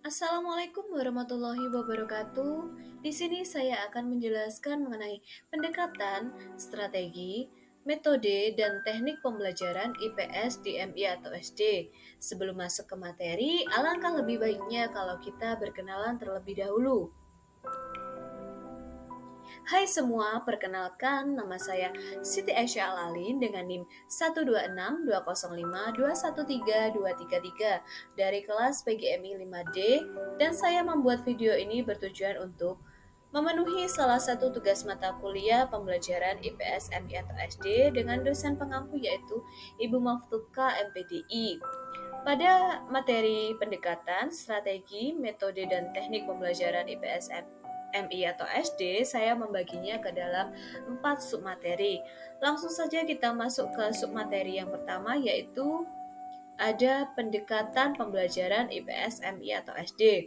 Assalamualaikum warahmatullahi wabarakatuh. Di sini saya akan menjelaskan mengenai pendekatan, strategi, metode, dan teknik pembelajaran IPS di MI atau SD. Sebelum masuk ke materi, alangkah lebih baiknya kalau kita berkenalan terlebih dahulu. Hai semua, perkenalkan nama saya Siti Aisyah Alalin dengan NIM 12620521323 dari kelas PGMI 5D, dan saya membuat video ini bertujuan untuk memenuhi salah satu tugas mata kuliah pembelajaran IPS MI atau SD dengan dosen pengampu yaitu Ibu Maftuka MPDI. Pada materi pendekatan, strategi, metode, dan teknik pembelajaran IPS MI atau SD, saya membaginya ke dalam 4 submateri. Langsung saja kita masuk ke submateri yang pertama, yaitu ada pendekatan pembelajaran IPS MI atau SD.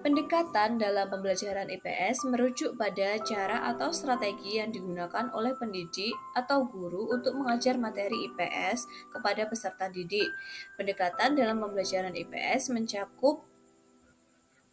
Pendekatan dalam pembelajaran IPS merujuk pada cara atau strategi yang digunakan oleh pendidik atau guru untuk mengajar materi IPS kepada peserta didik. Pendekatan dalam pembelajaran IPS mencakup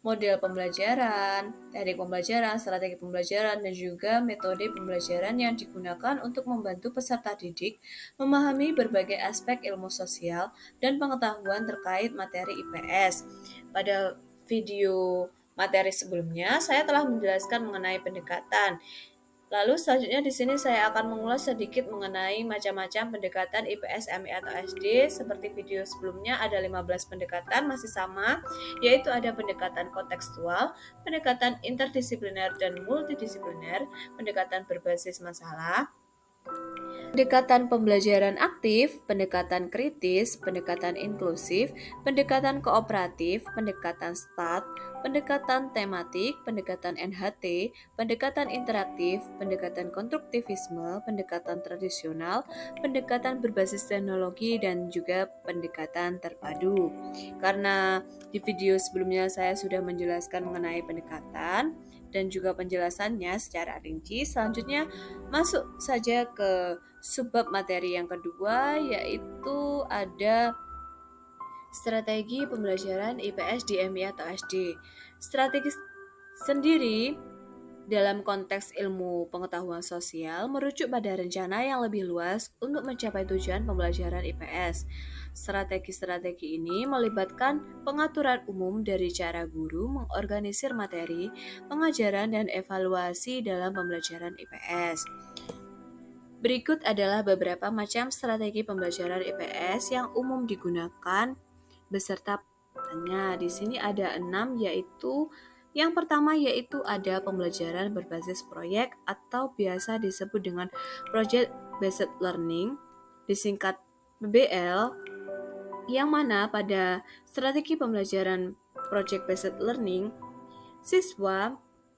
model pembelajaran, teknik pembelajaran, strategi pembelajaran, dan juga metode pembelajaran yang digunakan untuk membantu peserta didik memahami berbagai aspek ilmu sosial dan pengetahuan terkait materi IPS. Pada video materi sebelumnya, saya telah menjelaskan mengenai pendekatan. Lalu selanjutnya di sini saya akan mengulas sedikit mengenai macam-macam pendekatan IPS, MI atau SD. Seperti video sebelumnya ada 15 pendekatan masih sama, yaitu ada pendekatan kontekstual, pendekatan interdisipliner dan multidisipliner, pendekatan berbasis masalah, pendekatan pembelajaran aktif, pendekatan kritis, pendekatan inklusif, pendekatan kooperatif, pendekatan STAT, pendekatan tematik, pendekatan NHT, pendekatan interaktif, pendekatan konstruktivisme, pendekatan tradisional, pendekatan berbasis teknologi, dan juga pendekatan terpadu. Karena di video sebelumnya saya sudah menjelaskan mengenai pendekatan dan juga penjelasannya secara rinci, selanjutnya masuk saja ke subbab materi yang kedua, yaitu ada strategi pembelajaran IPS di MI atau SD. Strategi sendiri dalam konteks ilmu pengetahuan sosial merujuk pada rencana yang lebih luas untuk mencapai tujuan pembelajaran IPS. Strategi-strategi ini melibatkan pengaturan umum dari cara guru mengorganisir materi, pengajaran, dan evaluasi dalam pembelajaran IPS. Berikut adalah beberapa macam strategi pembelajaran IPS yang umum digunakan beserta pendekatannya. Di sini ada 6, yaitu yang pertama yaitu ada pembelajaran berbasis proyek atau biasa disebut dengan Project Based Learning, disingkat PBL, yang mana pada strategi pembelajaran Project Based Learning, siswa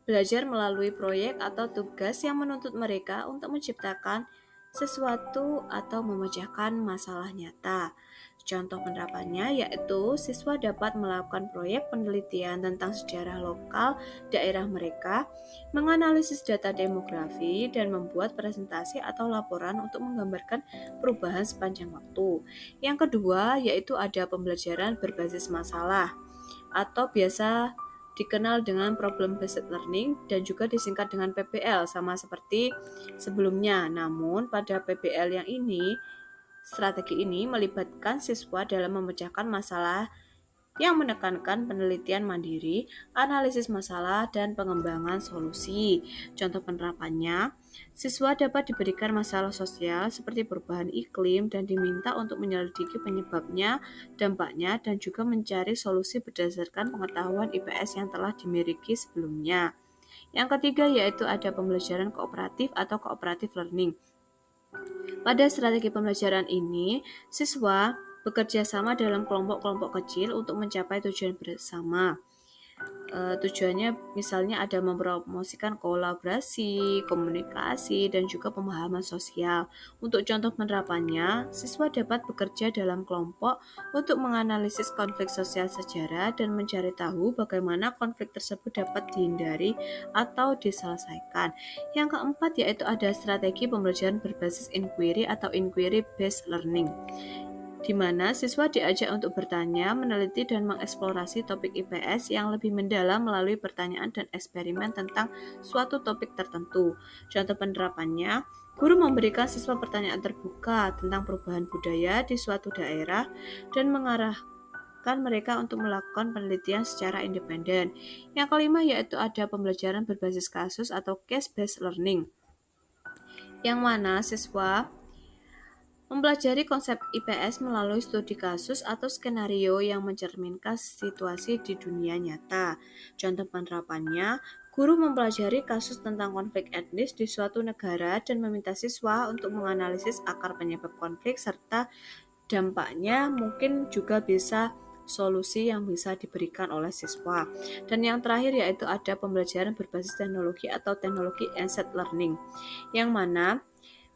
belajar melalui proyek atau tugas yang menuntut mereka untuk menciptakan sesuatu atau memecahkan masalah nyata. Contoh penerapannya yaitu siswa dapat melakukan proyek penelitian tentang sejarah lokal daerah mereka, menganalisis data demografi, dan membuat presentasi atau laporan untuk menggambarkan perubahan sepanjang waktu. Yang kedua yaitu ada pembelajaran berbasis masalah atau biasa dikenal dengan problem based learning dan juga disingkat dengan PBL sama seperti sebelumnya. Namun pada PBL yang ini, strategi ini melibatkan siswa dalam memecahkan masalah yang menekankan penelitian mandiri, analisis masalah, dan pengembangan solusi. Contoh penerapannya, siswa dapat diberikan masalah sosial seperti perubahan iklim dan diminta untuk menyelidiki penyebabnya, dampaknya, dan juga mencari solusi berdasarkan pengetahuan IPS yang telah dimiliki sebelumnya. Yang ketiga yaitu ada pembelajaran kooperatif atau cooperative learning. Pada strategi pembelajaran ini, siswa bekerja sama dalam kelompok-kelompok kecil untuk mencapai tujuan bersama. Tujuannya misalnya ada mempromosikan kolaborasi, komunikasi, dan juga pemahaman sosial. Untuk contoh penerapannya, siswa dapat bekerja dalam kelompok untuk menganalisis konflik sosial sejarah dan mencari tahu bagaimana konflik tersebut dapat dihindari atau diselesaikan. Yang keempat yaitu ada strategi pembelajaran berbasis inquiry atau inquiry based learning. di mana siswa diajak untuk bertanya, meneliti, dan mengeksplorasi topik IPS yang lebih mendalam melalui pertanyaan dan eksperimen tentang suatu topik tertentu. Contoh penerapannya, guru memberikan siswa pertanyaan terbuka tentang perubahan budaya di suatu daerah dan mengarahkan mereka untuk melakukan penelitian secara independen. Yang kelima yaitu ada pembelajaran berbasis kasus atau case-based learning, yang mana siswa mempelajari konsep IPS melalui studi kasus atau skenario yang mencerminkan situasi di dunia nyata. Contoh penerapannya, guru mempelajari kasus tentang konflik etnis di suatu negara dan meminta siswa untuk menganalisis akar penyebab konflik serta dampaknya, mungkin juga bisa solusi yang bisa diberikan oleh siswa. Dan yang terakhir yaitu ada pembelajaran berbasis teknologi atau teknologi asset learning, yang mana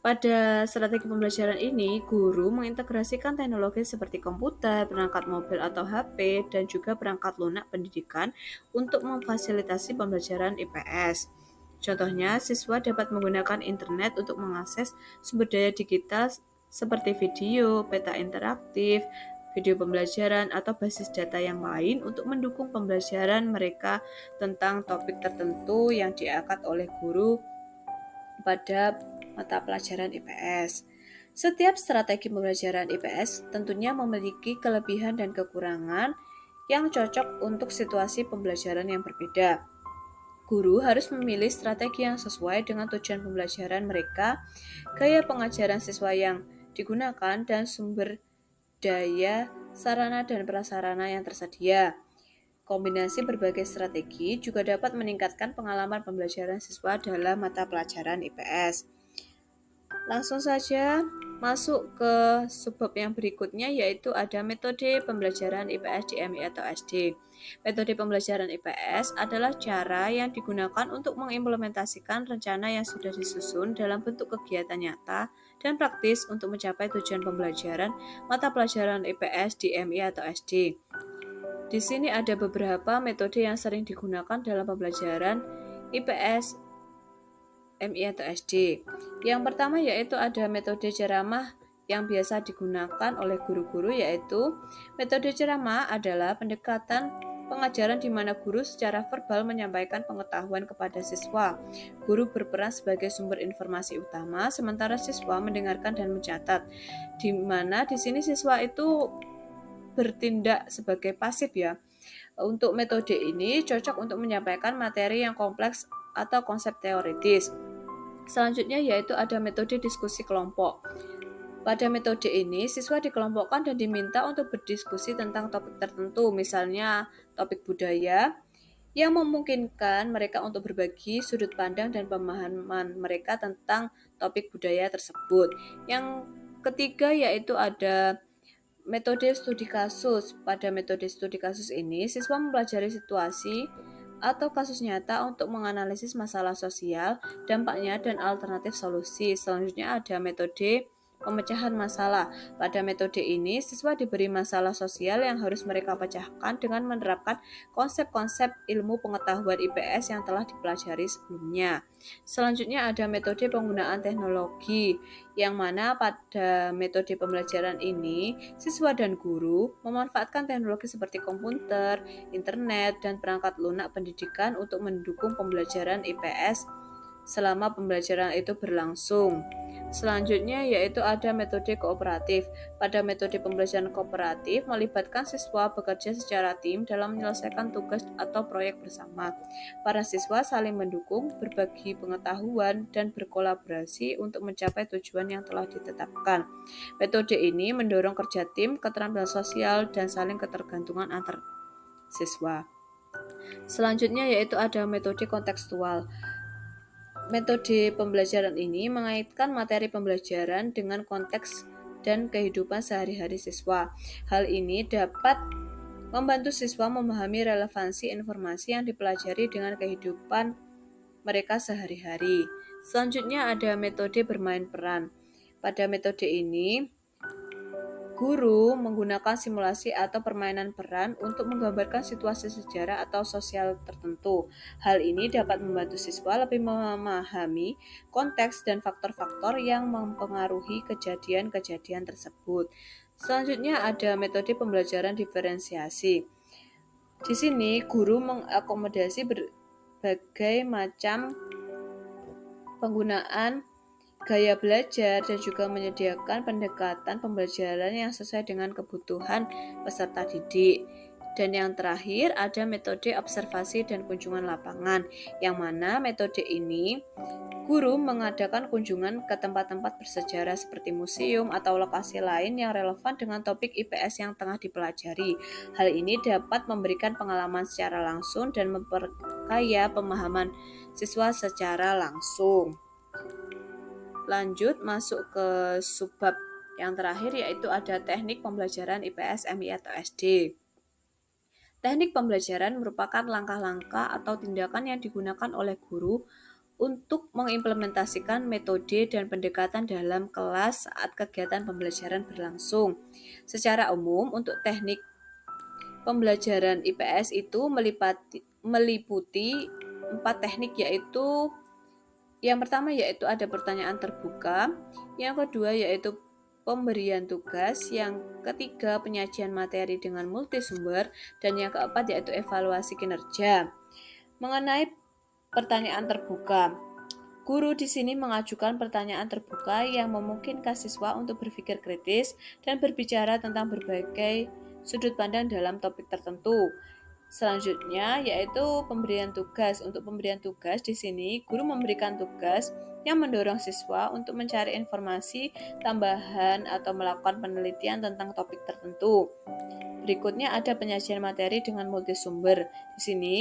pada strategi pembelajaran ini, guru mengintegrasikan teknologi seperti komputer, perangkat mobil atau HP, dan juga perangkat lunak pendidikan untuk memfasilitasi pembelajaran IPS. Contohnya, siswa dapat menggunakan internet untuk mengakses sumber daya digital seperti video, peta interaktif, video pembelajaran, atau basis data yang lain untuk mendukung pembelajaran mereka tentang topik tertentu yang diangkat oleh guru pada mata pelajaran IPS. Setiap strategi pembelajaran IPS tentunya memiliki kelebihan dan kekurangan yang cocok untuk situasi pembelajaran yang berbeda. Guru harus memilih strategi yang sesuai dengan tujuan pembelajaran mereka, gaya pengajaran siswa yang digunakan, dan sumber daya, sarana, dan prasarana yang tersedia. Kombinasi berbagai strategi juga dapat meningkatkan pengalaman pembelajaran siswa dalam mata pelajaran IPS. Langsung saja masuk ke subbab yang berikutnya, yaitu ada metode pembelajaran IPS di MI atau SD. Metode pembelajaran IPS adalah cara yang digunakan untuk mengimplementasikan rencana yang sudah disusun dalam bentuk kegiatan nyata dan praktis untuk mencapai tujuan pembelajaran mata pelajaran IPS di MI atau SD. Di sini ada beberapa metode yang sering digunakan dalam pembelajaran IPS MI atau SD. Yang pertama yaitu ada metode ceramah yang biasa digunakan oleh guru-guru, yaitu metode ceramah adalah pendekatan pengajaran di mana guru secara verbal menyampaikan pengetahuan kepada siswa. Guru berperan sebagai sumber informasi utama, sementara siswa mendengarkan dan mencatat. Di mana di sini siswa itu bertindak sebagai pasif ya. Untuk metode ini cocok untuk menyampaikan materi yang kompleks atau konsep teoritis. Selanjutnya yaitu ada metode diskusi kelompok. Pada metode ini, siswa dikelompokkan dan diminta untuk berdiskusi tentang topik tertentu, misalnya topik budaya, yang memungkinkan mereka untuk berbagi sudut pandang dan pemahaman mereka tentang topik budaya tersebut. Yang ketiga yaitu ada metode studi kasus. Pada metode studi kasus ini, siswa mempelajari situasi atau kasus nyata untuk menganalisis masalah sosial, dampaknya, dan alternatif solusi. Selanjutnya ada metode pemecahan masalah. Pada metode ini, siswa diberi masalah sosial yang harus mereka pecahkan dengan menerapkan konsep-konsep ilmu pengetahuan IPS yang telah dipelajari sebelumnya. Selanjutnya ada metode penggunaan teknologi, yang mana pada metode pembelajaran ini, siswa dan guru memanfaatkan teknologi seperti komputer, internet, dan perangkat lunak pendidikan untuk mendukung pembelajaran IPS selama pembelajaran itu berlangsung. Selanjutnya yaitu ada metode kooperatif. Pada metode pembelajaran kooperatif melibatkan siswa bekerja secara tim dalam menyelesaikan tugas atau proyek bersama. Para siswa saling mendukung, berbagi pengetahuan, dan berkolaborasi untuk mencapai tujuan yang telah ditetapkan. Metode ini mendorong kerja tim, keterampilan sosial, dan saling ketergantungan antar siswa. Selanjutnya yaitu ada metode kontekstual. Metode pembelajaran ini mengaitkan materi pembelajaran dengan konteks dan kehidupan sehari-hari siswa. Hal ini dapat membantu siswa memahami relevansi informasi yang dipelajari dengan kehidupan mereka sehari-hari. Selanjutnya ada metode bermain peran. Pada metode ini, guru menggunakan simulasi atau permainan peran untuk menggambarkan situasi sejarah atau sosial tertentu. Hal ini dapat membantu siswa lebih memahami konteks dan faktor-faktor yang mempengaruhi kejadian-kejadian tersebut. Selanjutnya ada metode pembelajaran diferensiasi. Di sini guru mengakomodasi berbagai macam penggunaan gaya belajar dan juga menyediakan pendekatan pembelajaran yang sesuai dengan kebutuhan peserta didik. Dan yang terakhir ada metode observasi dan kunjungan lapangan, yang mana metode ini guru mengadakan kunjungan ke tempat-tempat bersejarah seperti museum atau lokasi lain yang relevan dengan topik IPS yang tengah dipelajari. Hal ini dapat memberikan pengalaman secara langsung dan memperkaya pemahaman siswa secara langsung. Lanjut masuk ke subbab yang terakhir, yaitu ada teknik pembelajaran IPS, MI atau SD. Teknik pembelajaran merupakan langkah-langkah atau tindakan yang digunakan oleh guru untuk mengimplementasikan metode dan pendekatan dalam kelas saat kegiatan pembelajaran berlangsung. Secara umum, untuk teknik pembelajaran IPS itu meliputi 4 teknik, yaitu yang pertama yaitu ada pertanyaan terbuka, yang kedua yaitu pemberian tugas, yang ketiga penyajian materi dengan multisumber, dan yang keempat yaitu evaluasi kinerja. Mengenai pertanyaan terbuka, guru di sini mengajukan pertanyaan terbuka yang memungkinkan siswa untuk berpikir kritis dan berbicara tentang berbagai sudut pandang dalam topik tertentu. Selanjutnya yaitu pemberian tugas. Untuk pemberian tugas di sini guru memberikan tugas yang mendorong siswa untuk mencari informasi tambahan atau melakukan penelitian tentang topik tertentu. Berikutnya ada penyajian materi dengan multisumber. Di sini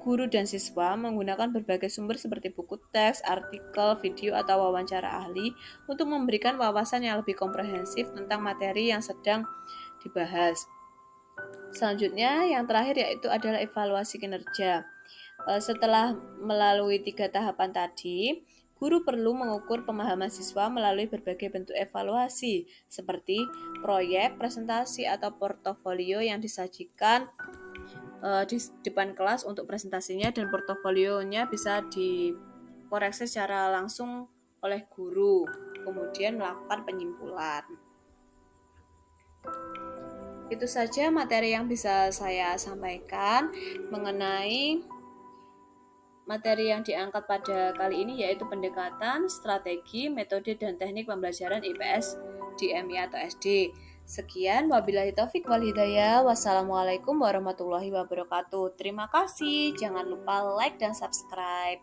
guru dan siswa menggunakan berbagai sumber seperti buku teks, artikel, video, atau wawancara ahli untuk memberikan wawasan yang lebih komprehensif tentang materi yang sedang dibahas. Selanjutnya, yang terakhir yaitu adalah evaluasi kinerja. Setelah melalui 3 tahapan tadi, guru perlu mengukur pemahaman siswa melalui berbagai bentuk evaluasi, seperti proyek, presentasi, atau portofolio yang disajikan di depan kelas untuk presentasinya, dan portofolionya bisa dikoreksi secara langsung oleh guru, kemudian melakukan penyimpulan. Itu saja materi yang bisa saya sampaikan mengenai materi yang diangkat pada kali ini, yaitu pendekatan, strategi, metode, dan teknik pembelajaran IPS di MI atau SD. Sekian, wabillahi taufik wal hidayah. Wassalamualaikum warahmatullahi wabarakatuh. Terima kasih. Jangan lupa like dan subscribe.